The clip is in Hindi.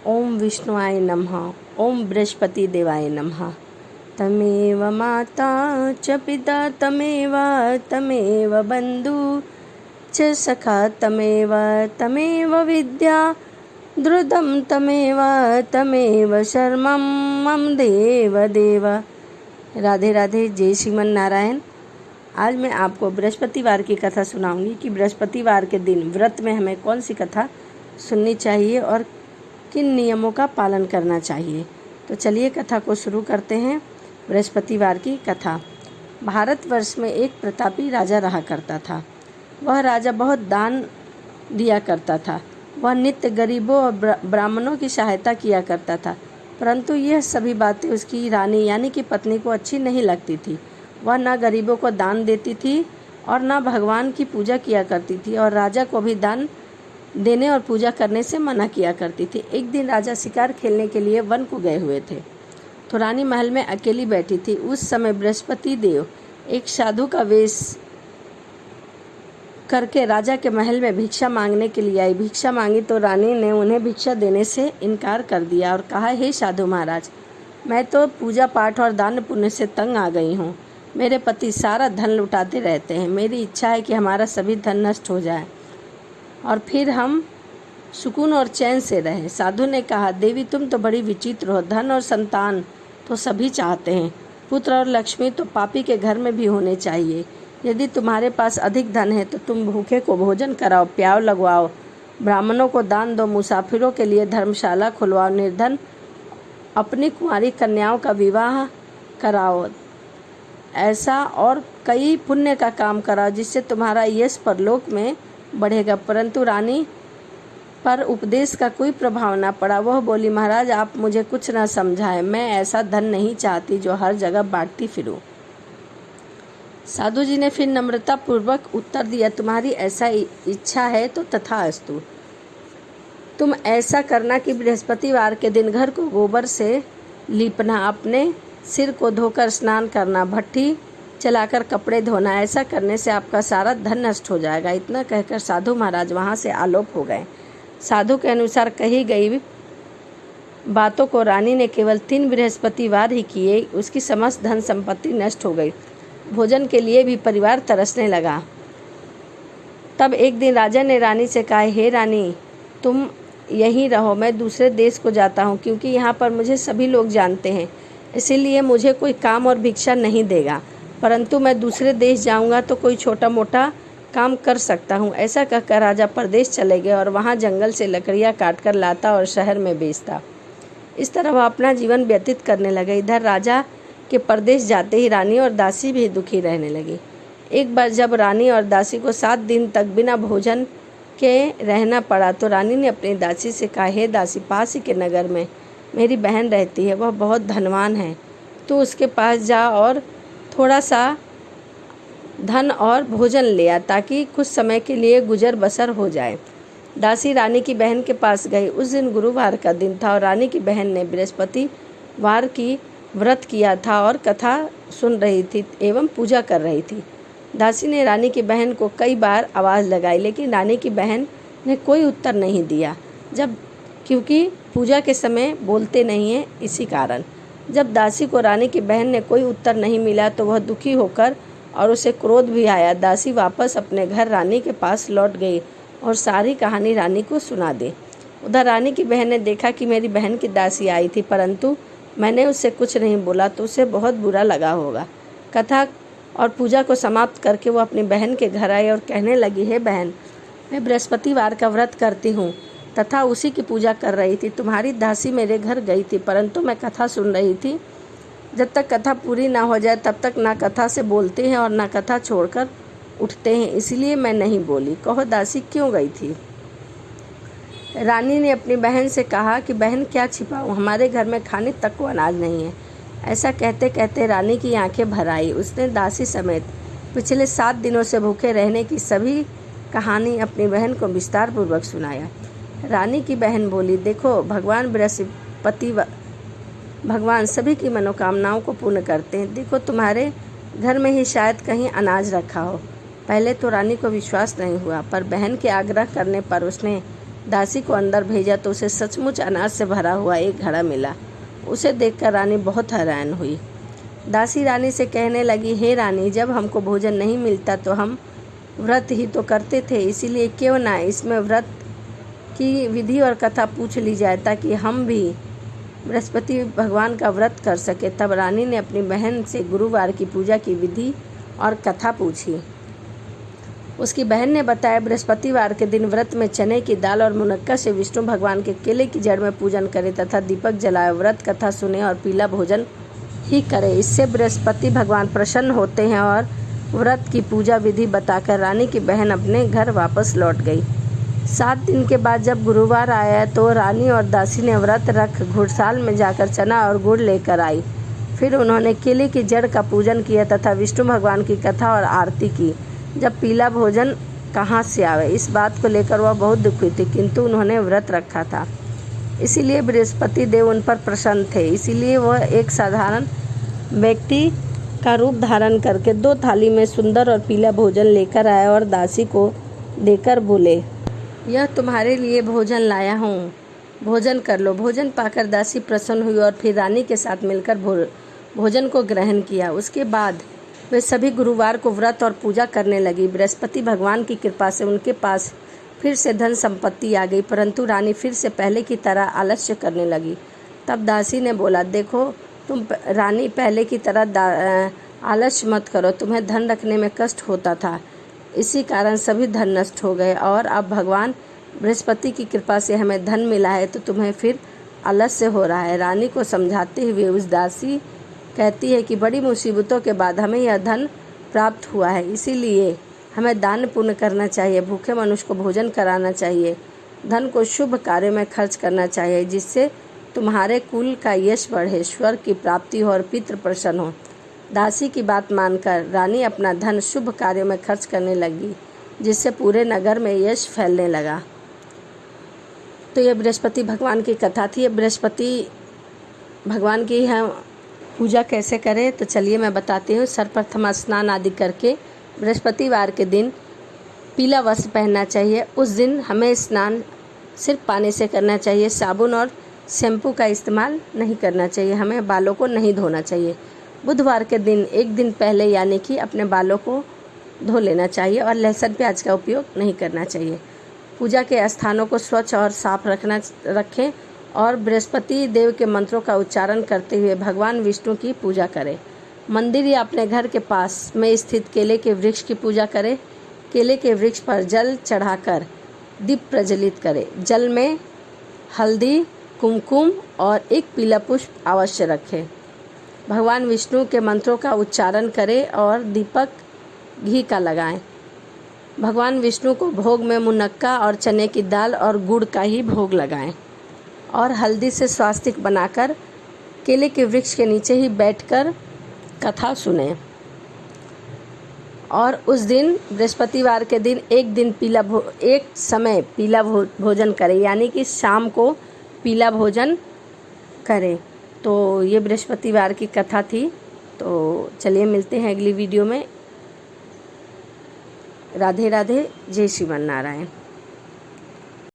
ओम विष्णुआय नमः। ओम बृहस्पति देवाय नमः। तमेव माता च पिता तमेव बंधु च सखा तमेव विद्या द्रुतं तमेव शर्मं मम देव देव। राधे राधे। जय श्रीमन नारायण। आज मैं आपको बृहस्पतिवार की कथा सुनाऊंगी कि बृहस्पतिवार के दिन व्रत में हमें कौन सी कथा सुननी चाहिए और किन नियमों का पालन करना चाहिए। तो चलिए कथा को शुरू करते हैं। बृहस्पतिवार की कथा। भारतवर्ष में एक प्रतापी राजा रहा करता था। वह राजा बहुत दान दिया करता था। वह नित्य गरीबों और ब्राह्मणों की सहायता किया करता था, परंतु यह सभी बातें उसकी रानी यानी कि पत्नी को अच्छी नहीं लगती थी। वह न गरीबों को दान देती थी और न भगवान की पूजा किया करती थी और राजा को भी दान देने और पूजा करने से मना किया करती थी। एक दिन राजा शिकार खेलने के लिए वन को गए हुए थे, तो रानी महल में अकेली बैठी थी। उस समय बृहस्पति देव एक साधु का वेश करके राजा के महल में भिक्षा मांगने के लिए आई। भिक्षा मांगी तो रानी ने उन्हें भिक्षा देने से इनकार कर दिया और कहा, हे साधु महाराज, मैं तो पूजा पाठ और दान पुण्य से तंग आ गई हूँ। मेरे पति सारा धन लुटाते रहते हैं। मेरी इच्छा है कि हमारा सभी धन नष्ट हो जाए और फिर हम सुकून और चैन से रहें। साधु ने कहा, देवी तुम तो बड़ी विचित्र हो। धन और संतान तो सभी चाहते हैं, पुत्र और लक्ष्मी तो पापी के घर में भी होने चाहिए। यदि तुम्हारे पास अधिक धन है तो तुम भूखे को भोजन कराओ, प्याव लगवाओ, ब्राह्मणों को दान दो, मुसाफिरों के लिए धर्मशाला खुलवाओ, निर्धन अपनी कुंवारी कन्याओं का विवाह कराओ। ऐसा और कई पुण्य का काम कराओ जिससे तुम्हारा यश परलोक में बढ़ेगा। परंतु रानी पर उपदेश का कोई प्रभाव न पड़ा। वह बोली, महाराज आप मुझे कुछ न समझाएं। मैं ऐसा धन नहीं चाहती जो हर जगह बांटती फिरूं। साधु जी ने फिर नम्रता पूर्वक उत्तर दिया, तुम्हारी ऐसा इच्छा है तो तथास्तु। तुम ऐसा करना कि बृहस्पतिवार के दिन घर को गोबर से लीपना, अपने सिर को धोकर स्नान करना, भट्ठी चलाकर कपड़े धोना। ऐसा करने से आपका सारा धन नष्ट हो जाएगा। इतना कहकर साधु महाराज वहाँ से आलोप हो गए। साधु के अनुसार कही गई बातों को रानी ने केवल 3 बृहस्पतिवार ही किए। उसकी समस्त धन संपत्ति नष्ट हो गई। भोजन के लिए भी परिवार तरसने लगा। तब एक दिन राजा ने रानी से कहा, हे रानी तुम यहीं रहो, मैं दूसरे देश को जाता हूँ, क्योंकि यहाँ पर मुझे सभी लोग जानते हैं, इसीलिए मुझे कोई काम और भिक्षा नहीं देगा। परंतु मैं दूसरे देश जाऊँगा तो कोई छोटा मोटा काम कर सकता हूँ। ऐसा कहकर राजा परदेश चले गए और वहाँ जंगल से लकड़ियाँ काटकर लाता और शहर में बेचता। इस तरह वह अपना जीवन व्यतीत करने लगे। इधर राजा के परदेश जाते ही रानी और दासी भी दुखी रहने लगी। एक बार जब रानी और दासी को 7 दिन तक बिना भोजन के रहना पड़ा तो रानी ने अपनी दासी से कहा, हे दासी, पास ही के नगर में मेरी बहन रहती है, वह बहुत धनवान है। तू उसके पास जा और थोड़ा सा धन और भोजन ले आ, ताकि कुछ समय के लिए गुजर बसर हो जाए। दासी रानी की बहन के पास गई। उस दिन गुरुवार का दिन था और रानी की बहन ने बृहस्पतिवार की व्रत किया था और कथा सुन रही थी एवं पूजा कर रही थी। दासी ने रानी की बहन को कई बार आवाज़ लगाई, लेकिन रानी की बहन ने कोई उत्तर नहीं दिया, क्योंकि पूजा के समय बोलते नहीं हैं, इसी कारण। जब दासी को रानी की बहन ने कोई उत्तर नहीं मिला तो वह दुखी होकर और उसे क्रोध भी आया। दासी वापस अपने घर रानी के पास लौट गई और सारी कहानी रानी को सुना दी। उधर रानी की बहन ने देखा कि मेरी बहन की दासी आई थी, परंतु मैंने उससे कुछ नहीं बोला तो उसे बहुत बुरा लगा होगा। कथा और पूजा को समाप्त करके वो अपनी बहन के घर आई और कहने लगी, हे बहन, मैं बृहस्पतिवार का व्रत करती हूँ तथा उसी की पूजा कर रही थी। तुम्हारी दासी मेरे घर गई थी, परंतु मैं कथा सुन रही थी। जब तक कथा पूरी ना हो जाए तब तक ना कथा से बोलते हैं और ना कथा छोड़कर उठते हैं, इसलिए मैं नहीं बोली। कहो दासी क्यों गई थी? रानी ने अपनी बहन से कहा कि बहन क्या छिपाऊं, हमारे घर में खाने तक को अनाज नहीं है। ऐसा कहते कहते रानी की आंखें भर आई। उसने दासी समेत पिछले 7 दिनों से भूखे रहने की सभी कहानी अपनी बहन को विस्तार पूर्वक सुनाया। रानी की बहन बोली, देखो भगवान सभी की मनोकामनाओं को पूर्ण करते हैं। देखो तुम्हारे घर में ही शायद कहीं अनाज रखा हो। पहले तो रानी को विश्वास नहीं हुआ, पर बहन के आग्रह करने पर उसने दासी को अंदर भेजा तो उसे सचमुच अनाज से भरा हुआ एक घड़ा मिला। उसे देखकर रानी बहुत हैरान हुई। दासी रानी से कहने लगी, हे रानी, जब हमको भोजन नहीं मिलता तो हम व्रत ही तो करते थे, इसीलिए क्यों ना इसमें व्रत की विधि और कथा पूछ ली जाए ताकि हम भी बृहस्पति भगवान का व्रत कर सके। तब रानी ने अपनी बहन से गुरुवार की पूजा की विधि और कथा पूछी। उसकी बहन ने बताया, बृहस्पतिवार के दिन व्रत में चने की दाल और मुनक्का से विष्णु भगवान के केले की जड़ में पूजन करे तथा दीपक जलाए, व्रत कथा सुने और पीला भोजन ही करे। इससे बृहस्पति भगवान प्रसन्न होते हैं। और व्रत की पूजा विधि बताकर रानी की बहन अपने घर वापस लौट गई। 7 दिन के बाद जब गुरुवार आया तो रानी और दासी ने व्रत रख घुड़साल में जाकर चना और गुड़ लेकर आई। फिर उन्होंने केले की जड़ का पूजन किया तथा विष्णु भगवान की कथा और आरती की। जब पीला भोजन कहाँ से आवे, इस बात को लेकर वह बहुत दुखी थी, किंतु उन्होंने व्रत रखा था, इसीलिए बृहस्पति देव उन पर प्रसन्न थे। इसीलिए वह एक साधारण व्यक्ति का रूप धारण करके 2 थाली में सुंदर और पीला भोजन लेकर आए और दासी को देकर बोले, यह तुम्हारे लिए भोजन लाया हूँ, भोजन कर लो। भोजन पाकर दासी प्रसन्न हुई और फिर रानी के साथ मिलकर भोजन को ग्रहण किया। उसके बाद वे सभी गुरुवार को व्रत और पूजा करने लगी। बृहस्पति भगवान की कृपा से उनके पास फिर से धन संपत्ति आ गई, परंतु रानी फिर से पहले की तरह आलस्य करने लगी। तब दासी ने बोला, देखो तुम रानी पहले की तरह आलस्य मत करो, तुम्हें धन रखने में कष्ट होता था, इसी कारण सभी धन नष्ट हो गए, और अब भगवान बृहस्पति की कृपा से हमें धन मिला है तो तुम्हें फिर आलस्य हो रहा है। रानी को समझाते हुए उस दासी कहती है कि बड़ी मुसीबतों के बाद हमें यह धन प्राप्त हुआ है, इसीलिए हमें दान पुण्य करना चाहिए, भूखे मनुष्य को भोजन कराना चाहिए, धन को शुभ कार्य में खर्च करना चाहिए, जिससे तुम्हारे कुल का यश बढ़े, स्वर्ग की प्राप्ति हो और पितृ प्रसन्न हो। दासी की बात मानकर रानी अपना धन शुभ कार्यों में खर्च करने लगी, जिससे पूरे नगर में यश फैलने लगा। तो यह बृहस्पति भगवान की कथा थी। बृहस्पति भगवान की हम पूजा कैसे करें, तो चलिए मैं बताती हूँ। सर्वप्रथम स्नान आदि करके बृहस्पतिवार के दिन पीला वस्त्र पहनना चाहिए। उस दिन हमें स्नान सिर्फ पानी से करना चाहिए, साबुन और शैम्पू का इस्तेमाल नहीं करना चाहिए, हमें बालों को नहीं धोना चाहिए। बुधवार के दिन एक दिन पहले यानी कि अपने बालों को धो लेना चाहिए और लहसुन प्याज का उपयोग नहीं करना चाहिए। पूजा के स्थानों को स्वच्छ और साफ रखें और बृहस्पति देव के मंत्रों का उच्चारण करते हुए भगवान विष्णु की पूजा करें। मंदिर या अपने घर के पास में स्थित केले के वृक्ष की पूजा करें। केले के वृक्ष पर जल चढ़ाकर दीप प्रज्वलित करें। जल में हल्दी, कुमकुम और एक पीला पुष्प अवश्य रखें। भगवान विष्णु के मंत्रों का उच्चारण करें और दीपक घी का लगाएं। भगवान विष्णु को भोग में मुनक्का और चने की दाल और गुड़ का ही भोग लगाएं और हल्दी से स्वास्तिक बनाकर केले के वृक्ष के नीचे ही बैठकर कथा सुने। और उस दिन बृहस्पतिवार के दिन एक समय पीला भोजन करें, यानी कि शाम को पीला भोजन करें। तो ये बृहस्पतिवार की कथा थी। तो चलिए मिलते हैं अगली वीडियो में। राधे राधे, जय श्रीमन नारायण।